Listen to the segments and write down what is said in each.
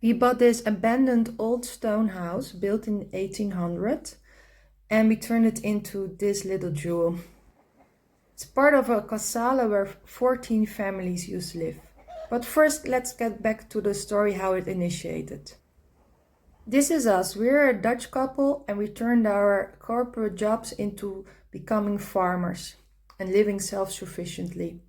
We bought this abandoned old stone house built in 1800 and we turned it into this little jewel. It's part of a casale where 14 families used to live. But first, let's get back to the story how it initiated. This is us. We're a Dutch couple and we turned our corporate jobs into becoming farmers and living self-sufficiently.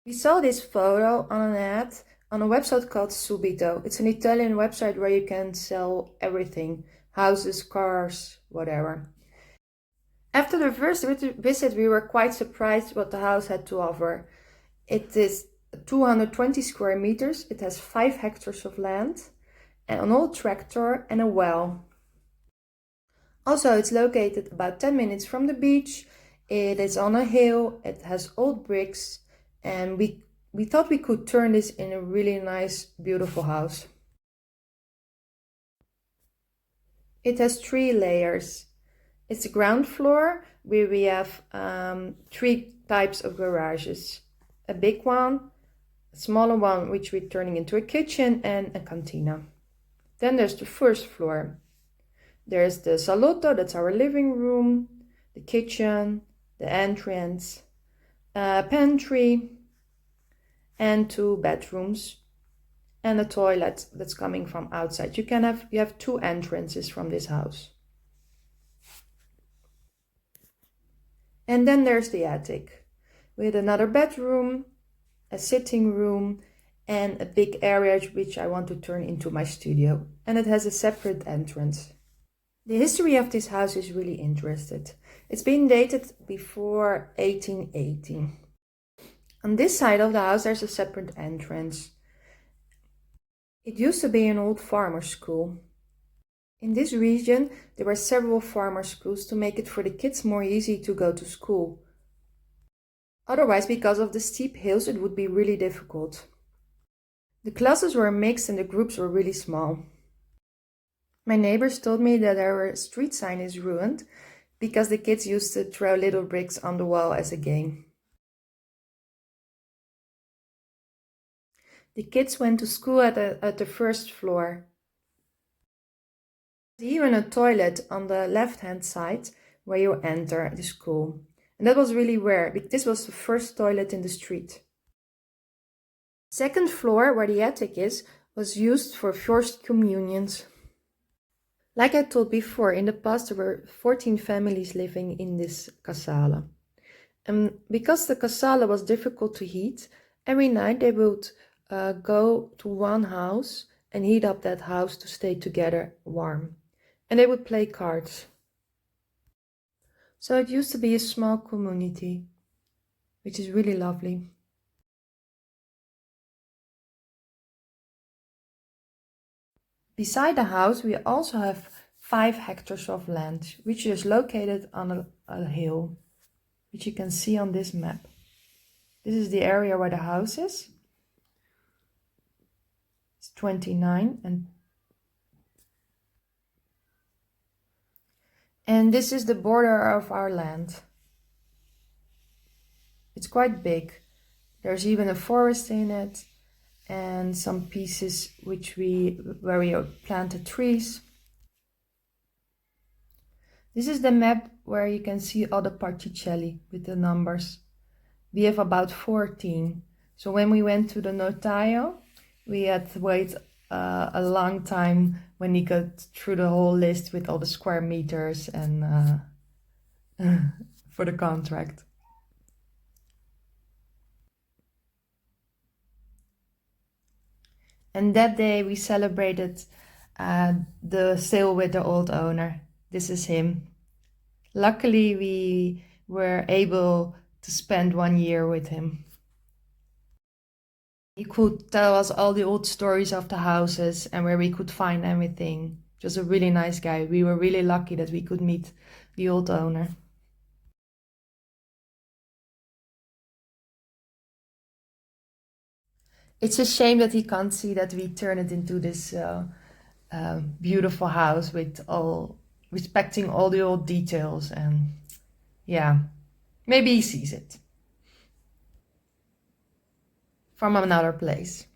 We saw this photo on an ad on a website called Subito. It's an Italian website where you can sell everything, houses, cars, whatever. After the first visit, we were quite surprised what the house had to offer. It is 220 square meters, it has 5 hectares of land, and an old tractor and a well. Also, it's located about 10 minutes from the beach, it is on a hill, it has old bricks, and we thought we could turn this in a really nice, beautiful house. It has 3 layers. It's the ground floor where we have 3 types of garages. A big one, a smaller one which we're turning into a kitchen, and a cantina. Then there's the first floor. There's the salotto, that's our living room, the kitchen, the entrance, a pantry, and 2 bedrooms, and a toilet that's coming from outside. You have 2 entrances from this house. And then there's the attic with another bedroom, a sitting room, and a big area which I want to turn into my studio. And it has a separate entrance. The history of this house is really interesting. It's been dated before 1880. On this side of the house there's a separate entrance. It used to be an old farmer school. In this region, there were several farmer schools to make it for the kids more easy to go to school. Otherwise, because of the steep hills, it would be really difficult. The classes were mixed and the groups were really small. My neighbors told me that our street sign is ruined because the kids used to throw little bricks on the wall as a game. The kids went to school at the first floor. There's even a toilet on the left-hand side where you enter the school. And that was really rare, because this was the first toilet in the street. Second floor, where the attic is, was used for first communions. Like I told before, in the past there were 14 families living in this casale. And because the casale was difficult to heat, every night they would go to one house and heat up that house to stay together warm. And they would play cards. So it used to be a small community, which is really lovely. Beside the house we also have 5 hectares of land, which is located on a hill, which you can see on this map. This is the area where the house is. It's 29 and this is the border of our land. It's quite big. There's even a forest in it and some pieces where we planted trees. This is the map where you can see all the particelli with the numbers. We have about 14. So when we went to the notaio, we had to wait a long time when he got through the whole list with all the square meters and for the contract. And that day we celebrated the sale with the old owner. This is him. Luckily we were able to spend 1 year with him. He could tell us all the old stories of the houses and where we could find everything. Just a really nice guy. We were really lucky that we could meet the old owner. It's a shame that he can't see that we turn it into this beautiful house with respecting all the old details, and yeah, maybe he sees it from another place.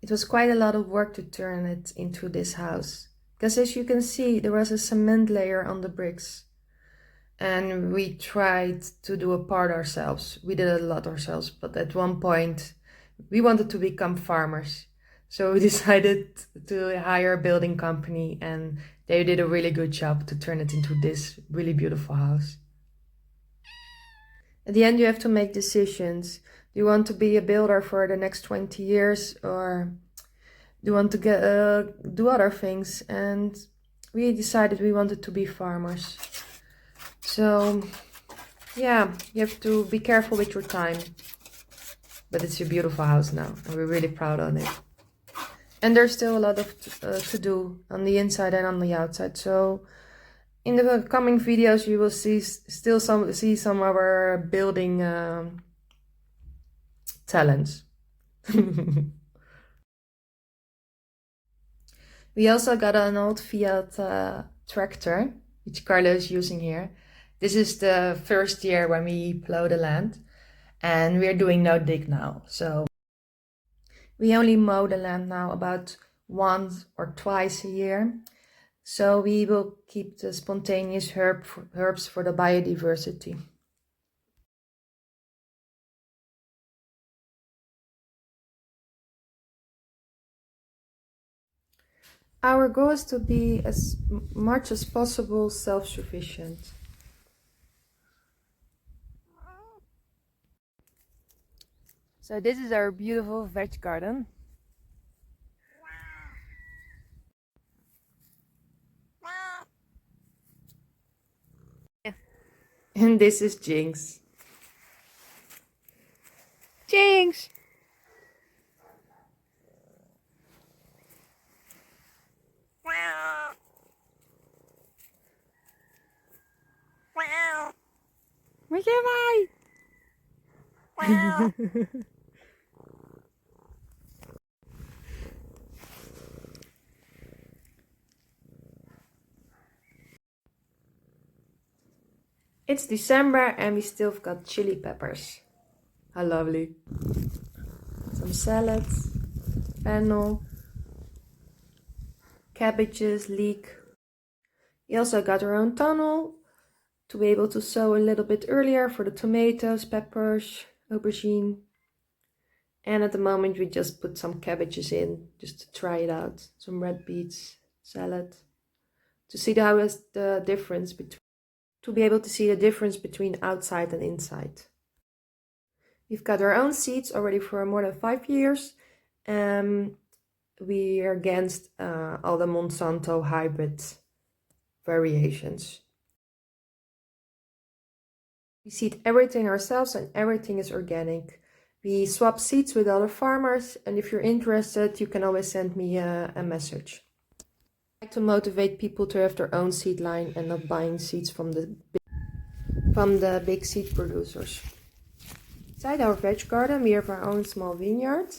It was quite a lot of work to turn it into this house, because as you can see, there was a cement layer on the bricks. And we tried to do a part ourselves. We did a lot ourselves, but at one point we wanted to become farmers. So we decided to hire a building company, and they did a really good job to turn it into this really beautiful house. At the end, you have to make decisions. Do you want to be a builder for the next 20 years, or do you want to do other things? And we decided we wanted to be farmers. So yeah, you have to be careful with your time. But it's a beautiful house now, and we're really proud of it. And there's still a lot of to do on the inside and on the outside. So in the coming videos, you will see some of our building talents. We also got an old Fiat tractor, which Carlo is using here. This is the first year when we plow the land, and we're doing no dig now. So we only mow the land now about once or twice a year. So we will keep the spontaneous herbs for the biodiversity. Our goal is to be as much as possible self-sufficient. So this is our beautiful veg garden. And this is Jinx. Jinx! Wat jij mij? It's December and we still got chili peppers. How lovely. Some salads, fennel, cabbages, leek. We also got our own tunnel to be able to sow a little bit earlier for the tomatoes, peppers, aubergine. And at the moment we just put some cabbages in just to try it out. Some red beets, salad. To see how is the difference between, to be able to see the difference between outside and inside. We've got our own seeds already for more than 5 years. We are against all the Monsanto hybrid variations. We seed everything ourselves and everything is organic. We swap seeds with other farmers, and if you're interested, you can always send me a message. I like to motivate people to have their own seed line and not buying seeds from the big seed producers. Inside our veg garden, we have our own small vineyard,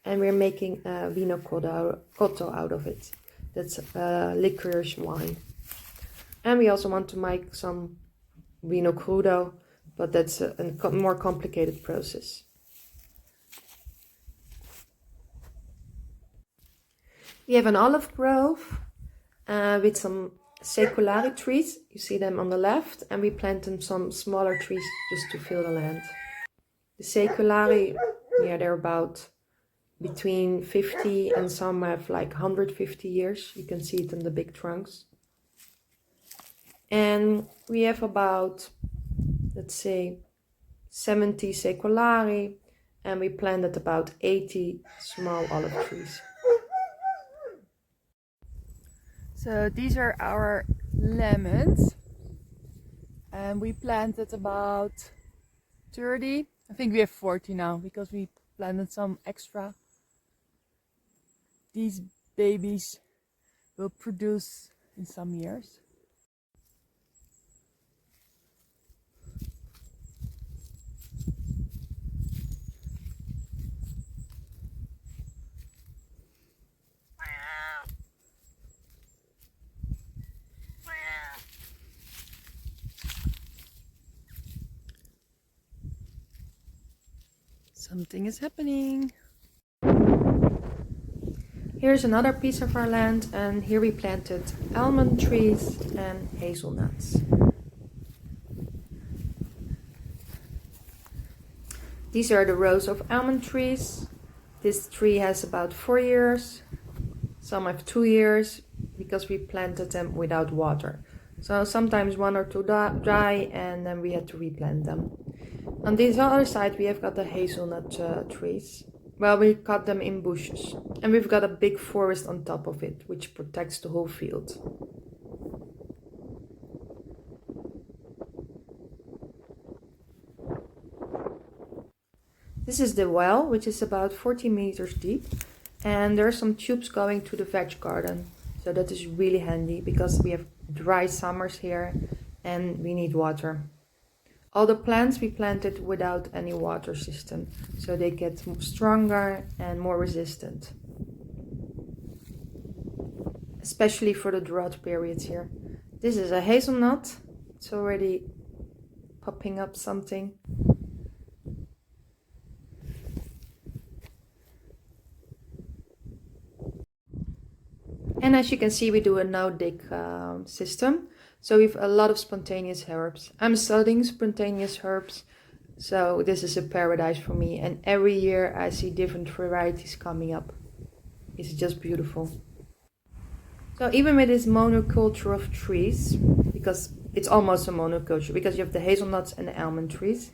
and we're making vino cotto out of it. That's licorice wine. And we also want to make some vino crudo, but that's a more complicated process. We have an olive grove with some seculari trees. You see them on the left, and we planted some smaller trees just to fill the land. The seculari, yeah, they're about between 50 and some have like 150 years. You can see it in the big trunks. And we have about, let's say, 70 seculari, and we planted about 80 small olive trees. So these are our lemons, and we planted about 30. I think we have 40 now because we planted some extra. These babies will produce in some years. Something is happening. Here's another piece of our land, and here we planted almond trees and hazelnuts. These are the rows of almond trees. This tree has about 4 years. Some have 2 years because we planted them without water. So sometimes 1 or 2 dry, and then we had to replant them. On this other side we have got the hazelnut trees. Well, we cut them in bushes, and we've got a big forest on top of it, which protects the whole field. This is the well, which is about 40 meters deep, and there are some tubes going to the veg garden. So that is really handy because we have dry summers here and we need water. All the plants we planted without any water system, so they get stronger and more resistant. Especially for the drought periods here. This is a hazelnut. It's already popping up something. And as you can see, we do a no-dig system. So we have a lot of spontaneous herbs. I'm studying spontaneous herbs, so this is a paradise for me. And every year I see different varieties coming up. It's just beautiful. So even with this monoculture of trees, because it's almost a monoculture, because you have the hazelnuts and the almond trees.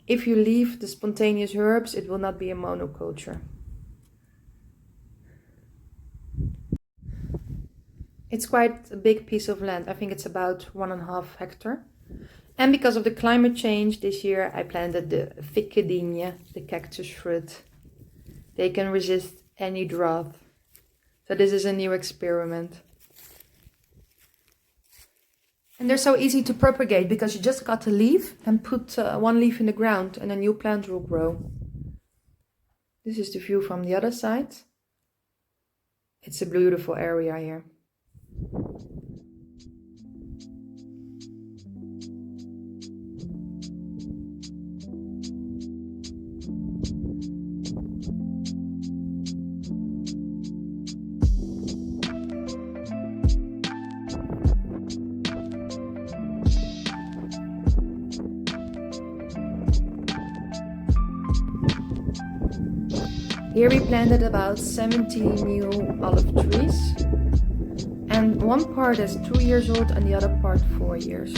If you leave the spontaneous herbs, it will not be a monoculture. It's quite a big piece of land. I think it's about 1.5 hectares. And because of the climate change this year, I planted the ficadinha, the cactus fruit. They can resist any drought. So this is a new experiment. And they're so easy to propagate because you just cut a leaf and put 1 leaf in the ground and a new plant will grow. This is the view from the other side. It's a beautiful area here. Here we planted about 70 new olive trees, and one part is 2 years old and the other part 4 years.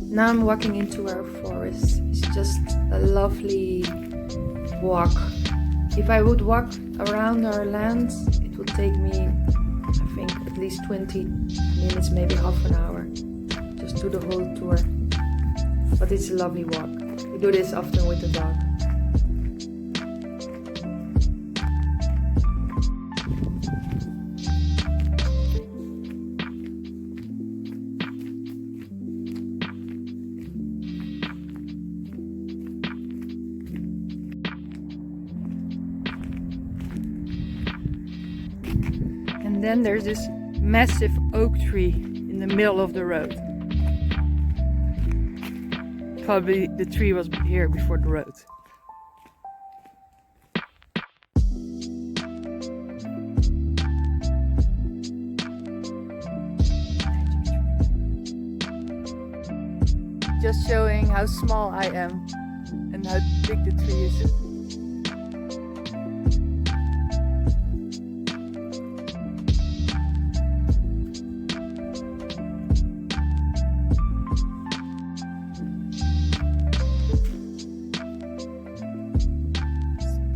Now I'm walking into our forest. It's just a lovely walk. If I would walk around our land, it would take me, I think, at least 20 minutes, maybe half an hour, just do the whole tour. But it's a lovely walk. We do this often with the dog. And then there's this massive oak tree in the middle of the road. Probably the tree was here before the road. Just showing how small I am and how big the tree is.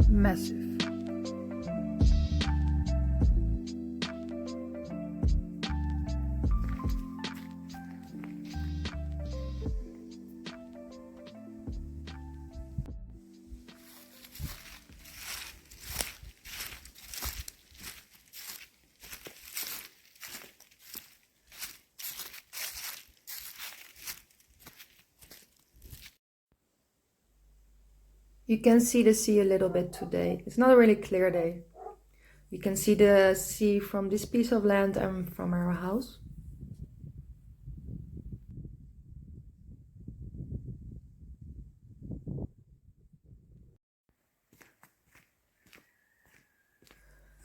Massive. You can see the sea a little bit today. It's not a really clear day. You can see the sea from this piece of land and from our house.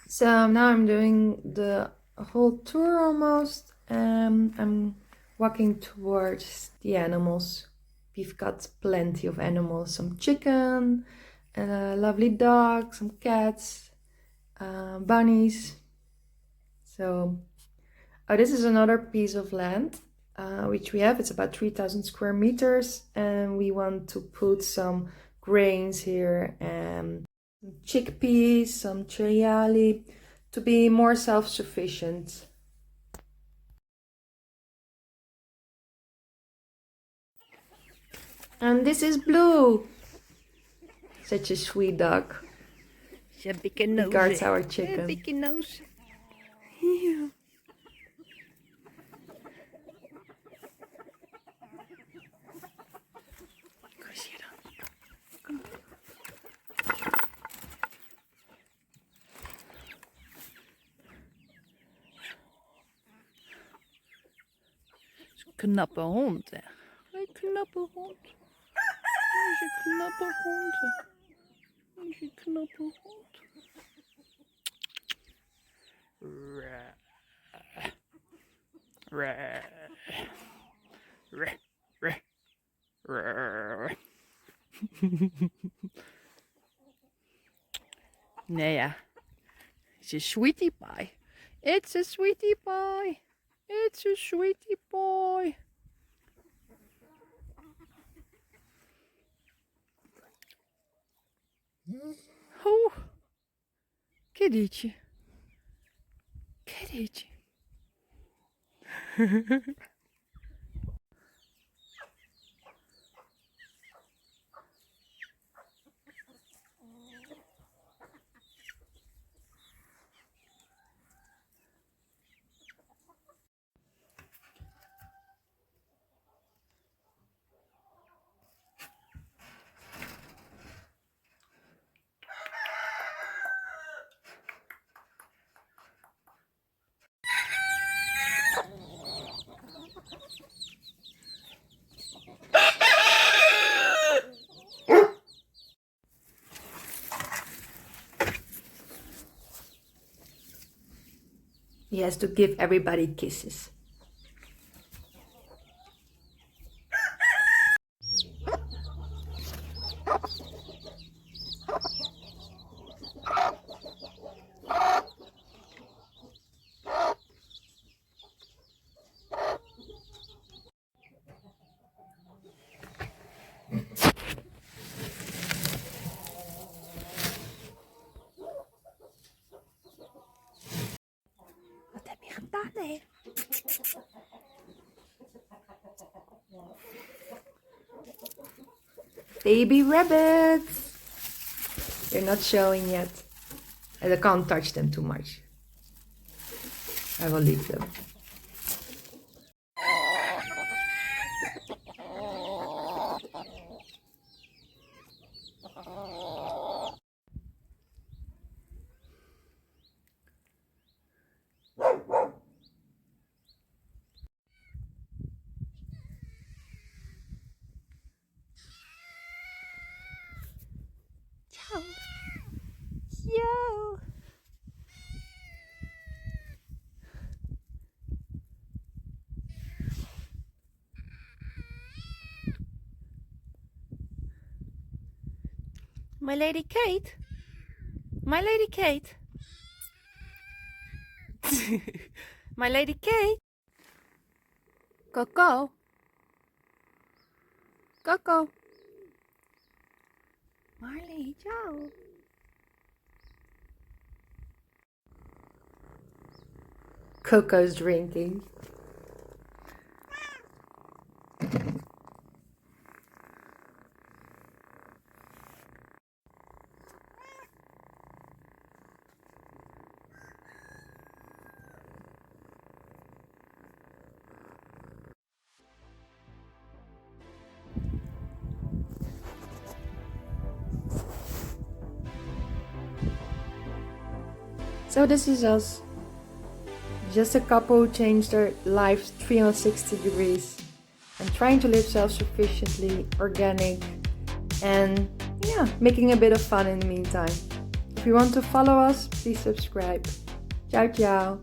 So now I'm doing the whole tour almost. I'm walking towards the animals. We've got plenty of animals, some chicken, and a lovely dog, some cats, bunnies. So, oh, this is another piece of land which we have. It's about 3,000 square meters, and we want to put some grains here and chickpeas, some cereali, to be more self-sufficient. And this is Blue, such a sweet dog. Ze hebben een nose. Guards our chicken. Een big nose. Ja. Kom eens hier dan. Kom. Het is een knappe hond, hè. Een knappe hond. Dat is een knappe hond. Dat is een knappe hond. Nee, ja. It's a sweetie pie. It's a sweetie pie. It's a sweetie pie. Oh, kiddietje. Kiddietje. He has to give everybody kisses. Wat heb je gedaan, hè? Baby rabbits! They're not showing yet. And I can't touch them too much. I will leave them. Ciao. Ciao. My Lady Kate. My Lady Kate. My Lady Kate. Coco. Coco. Marley, ciao. Coco's drinking. So this is us. Just a couple who changed their lives 360 degrees and trying to live self-sufficiently, organic, and yeah, making a bit of fun in the meantime. If you want to follow us, please subscribe. Ciao, ciao.